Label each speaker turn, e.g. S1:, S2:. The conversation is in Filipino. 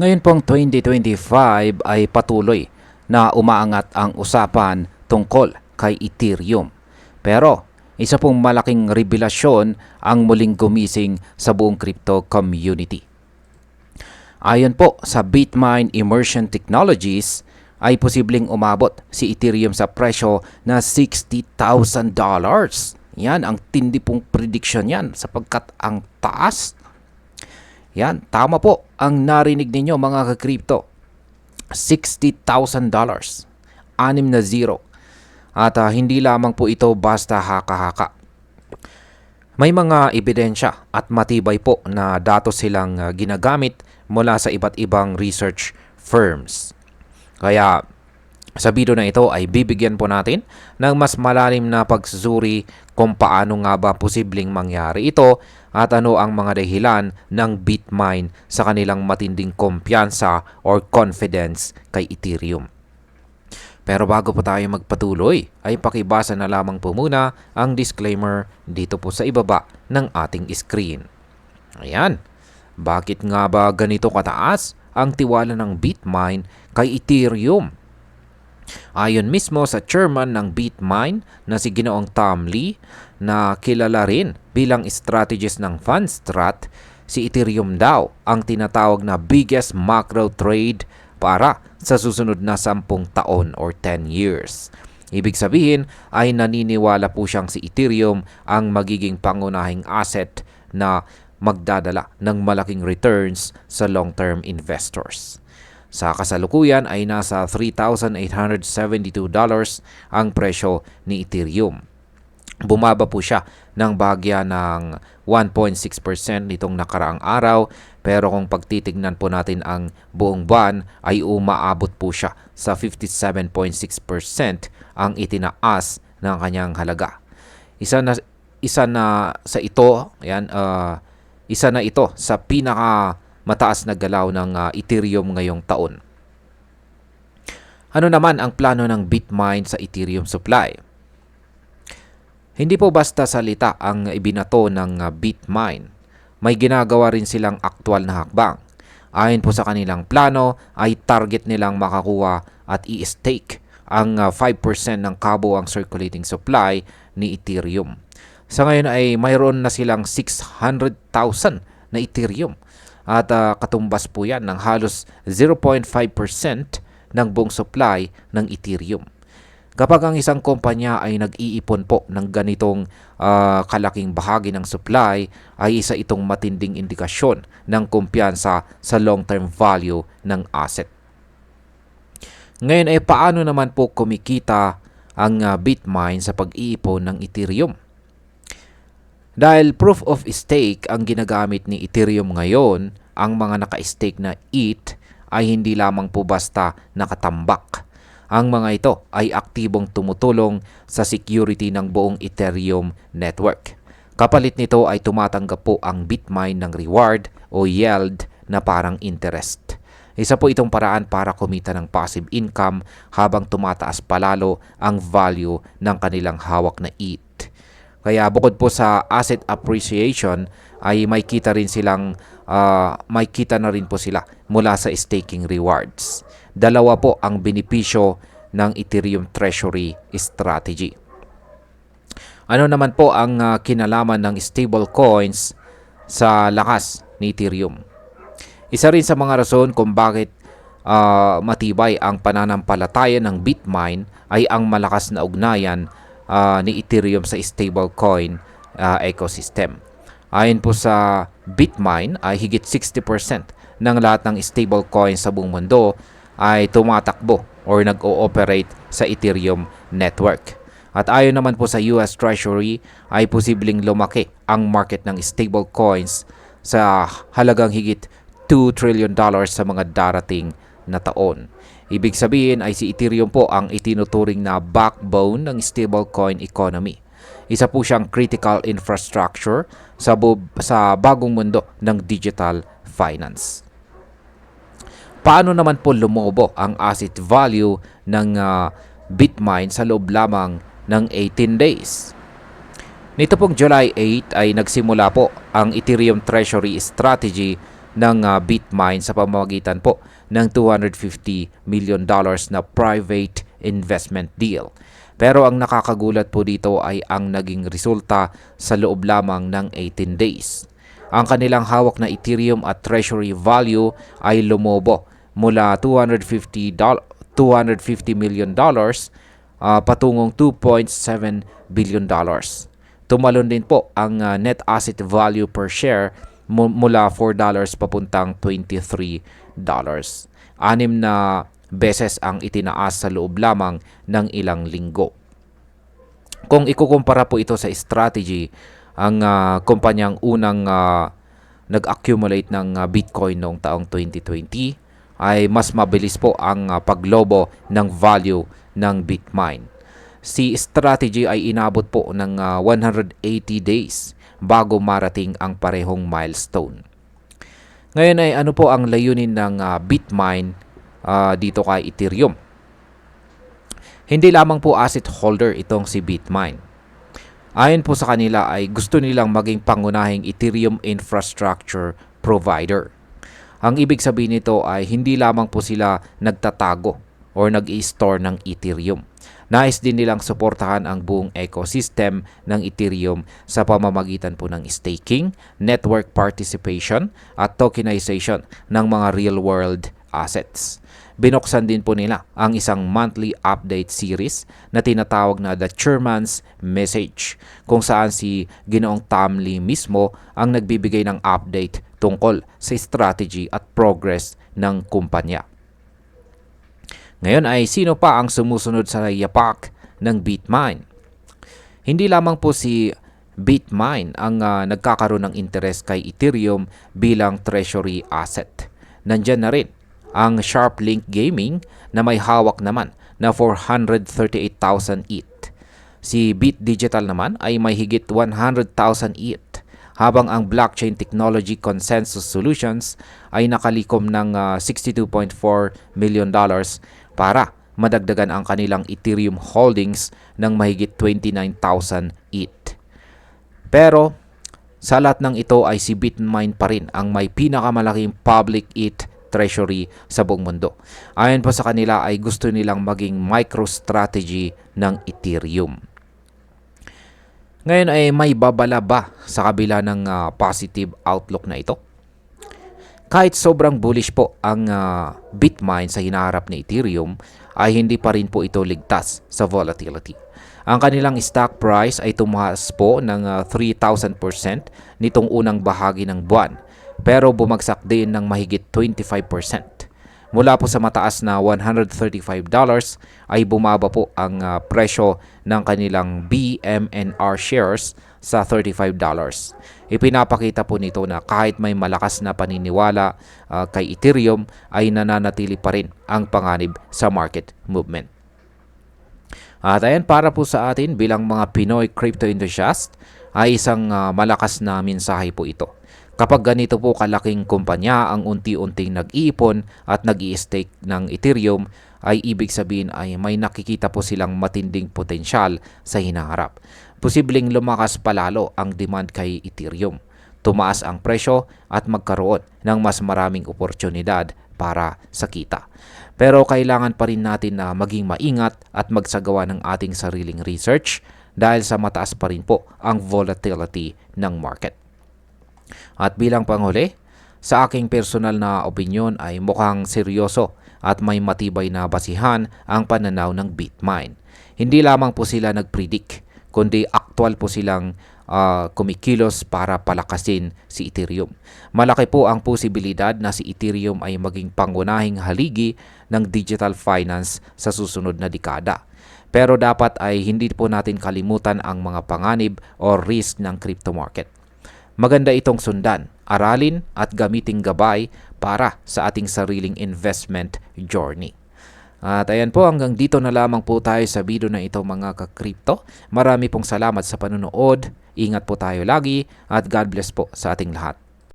S1: Ngayon pong 2025 ay patuloy na umaangat ang usapan tungkol kay Ethereum. Pero isa pong malaking revelasyon ang muling gumising sa buong crypto community. Ayon po sa Bitmain Immersion Technologies, ay posibleng umabot si Ethereum sa presyo na $60,000. Yan, ang tindi pong prediction yan sapagkat ang taas. Yan, tama po ang narinig ninyo mga ka-crypto. $60,000. 6 na 0. At hindi lamang po ito basta haka-haka. May mga ebidensya at matibay po na datos silang ginagamit mula sa iba't ibang research firms. Kaya sa video na ito ay bibigyan po natin ng mas malalim na pagsusuri kung paano nga ba posibleng mangyari ito at ano ang mga dahilan ng Bitmain sa kanilang matinding kumpiyansa or confidence kay Ethereum. Pero bago po tayo magpatuloy, ay pakibasa na lamang po muna ang disclaimer dito po sa ibaba ng ating screen. Ayan, bakit nga ba ganito kataas ang tiwala ng Bitmain kay Ethereum? Ayon mismo sa chairman ng Bitmain na si Ginoong Tom Lee na kilala rin bilang strategist ng Fundstrat, si Ethereum daw ang tinatawag na biggest macro trade para sa susunod na 10 taon or 10 years. Ibig sabihin ay naniniwala po siyang si Ethereum ang magiging pangunahing asset na magdadala ng malaking returns sa long-term investors. Sa kasalukuyan ay nasa $3,872 ang presyo ni Ethereum. Bumaba po siya ng bahagya ng 1.6% nitong nakaraang araw, pero kung pagtitignan po natin ang buong buwan ay umaabot po siya sa 57.6% ang itinaas ng kanyang halaga. Isa na sa ito, isa na ito sa pinaka mataas na galaw ng Ethereum ngayong taon. Ano naman ang plano ng Bitmain sa Ethereum supply? Hindi po basta salita ang ibinato ng Bitmain. May ginagawa rin silang aktwal na hakbang. Ayon po sa kanilang plano ay target nilang makakuha at i-stake ang 5% ng kabuuang circulating supply ni Ethereum. Sa ngayon ay mayroon na silang 600,000 na Ethereum at katumbas po yan ng halos 0.5% ng buong supply ng Ethereum. Kapag ang isang kumpanya ay nag-iipon po ng ganitong kalaking bahagi ng supply, ay isa itong matinding indikasyon ng kumpiyansa sa long-term value ng asset. Ngayon ay paano naman po kumikita ang Bitmain sa pag-iipon ng Ethereum? Dahil proof of stake ang ginagamit ni Ethereum ngayon, ang mga naka-stake na ETH ay hindi lamang po basta nakatambak. Ang mga ito ay aktibong tumutulong sa security ng buong Ethereum network. Kapalit nito ay tumatanggap po ang Bitmain ng reward o yield na parang interest. Isa po itong paraan para kumita ng passive income habang tumataas palalo ang value ng kanilang hawak na ETH. Kaya bukod po sa asset appreciation ay may kita na rin po sila mula sa staking rewards. Dalawa po ang benepisyo ng Ethereum Treasury strategy. Ano naman po ang kinalaman ng stable coins sa lakas ni Ethereum? Isa rin sa mga rason kung bakit matibay ang pananampalataya ng Bitmain ay ang malakas na ugnayan ni Ethereum sa stablecoin ecosystem. Ayon po sa Bitmain ay higit 60% ng lahat ng stablecoins sa buong mundo ay tumatakbo or nag-ooperate sa Ethereum network. At ayon naman po sa US Treasury ay posibleng lumaki ang market ng stablecoins sa halagang higit $2 trillion sa mga darating na taon. Ibig sabihin ay si Ethereum po ang itinuturing na backbone ng stablecoin economy. Isa po siyang critical infrastructure sa bagong mundo ng digital finance. Paano naman po lumobo ang asset value ng Bitmain sa loob lamang ng 18 days? Nito pong July 8 ay nagsimula po ang Ethereum Treasury Strategy ng Bitmain sa pamamagitan po ng $250 million na private investment deal. Pero ang nakakagulat po dito ay ang naging resulta sa loob lamang ng 18 days. Ang kanilang hawak na Ethereum at treasury value ay lumobo mula $250 million patungong $2.7 billion. Tumalon din po ang net asset value per share mula $4 papuntang $23. 6 na beses ang itinaas sa loob lamang ng ilang linggo. Kung ikukumpara po ito sa strategy, ang kumpanyang unang nag-accumulate ng Bitcoin noong taong 2020 ay mas mabilis po ang paglobo ng value ng Bitmain. Si strategy ay inabot po ng 180 days bago marating ang parehong milestone. Ngayon ay ano po ang layunin ng Bitmain dito kay Ethereum? Hindi lamang po asset holder itong si Bitmain. Ayon po sa kanila ay gusto nilang maging pangunahing Ethereum infrastructure provider. Ang ibig sabihin nito ay hindi lamang po sila nagtatago or nag-i-store ng Ethereum. Nais din nilang suportahan ang buong ecosystem ng Ethereum sa pamamagitan po ng staking, network participation at tokenization ng mga real-world assets. Binuksan din po nila ang isang monthly update series na tinatawag na The Chairman's Message, kung saan si Ginoong Tom Lee mismo ang nagbibigay ng update tungkol sa strategy at progress ng kumpanya. Ngayon ay sino pa ang sumusunod sa yapak ng Bitmain? Hindi lamang po si Bitmain ang nagkakaroon ng interes kay Ethereum bilang treasury asset. Nandyan na rin ang SharpLink Gaming na may hawak naman na 438,000 ETH. Si Bit Digital naman ay may higit 100,000 ETH, habang ang Blockchain Technology Consensus Solutions ay nakalikom ng $62.4 million para madagdagan ang kanilang Ethereum holdings ng mahigit 29,000 ETH. Pero sa lahat ng ito ay si Bitmain pa rin ang may pinakamalaking public ETH treasury sa buong mundo. Ayon pa sa kanila ay gusto nilang maging MicroStrategy ng Ethereum. Ngayon ay may babala ba sa kabila ng positive outlook na ito? Kahit sobrang bullish po ang Bitmain sa hinaharap ni Ethereum, ay hindi pa rin po ito ligtas sa volatility. Ang kanilang stock price ay tumaas po ng 3,000% nitong unang bahagi ng buwan, pero bumagsak din ng mahigit 25%. Mula po sa mataas na $135 ay bumaba po ang presyo ng kanilang BMNR shares sa $35. Ipinapakita po nito na kahit may malakas na paniniwala kay Ethereum ay nananatili pa rin ang panganib sa market movement. At ayan, para po sa atin bilang mga Pinoy crypto enthusiast ay isang malakas na mensahe po ito. Kapag ganito po kalaking kumpanya ang unti-unting nag-iipon at nag-i-stake ng Ethereum, ay ibig sabihin ay may nakikita po silang matinding potensyal sa hinaharap. Posibleng lumakas palalo ang demand kay Ethereum, tumaas ang presyo at magkaroon ng mas maraming oportunidad para sa kita. Pero kailangan pa rin natin na maging maingat at magsagawa ng ating sariling research dahil sa mataas pa rin po ang volatility ng market. At bilang panghuli, sa aking personal na opinyon ay mukhang seryoso at may matibay na basihan ang pananaw ng Bitmain. Hindi lamang po sila nag-predict, kundi aktual po silang kumikilos para palakasin si Ethereum. Malaki po ang posibilidad na si Ethereum ay maging pangunahing haligi ng digital finance sa susunod na dekada. Pero dapat ay hindi po natin kalimutan ang mga panganib o risk ng crypto market. Maganda itong sundan, aralin at gamiting gabay para sa ating sariling investment journey. At ayan po, hanggang dito na lamang po tayo sa video na ito mga ka-crypto. Marami pong salamat sa panonood. Ingat po tayo lagi at God bless po sa ating lahat.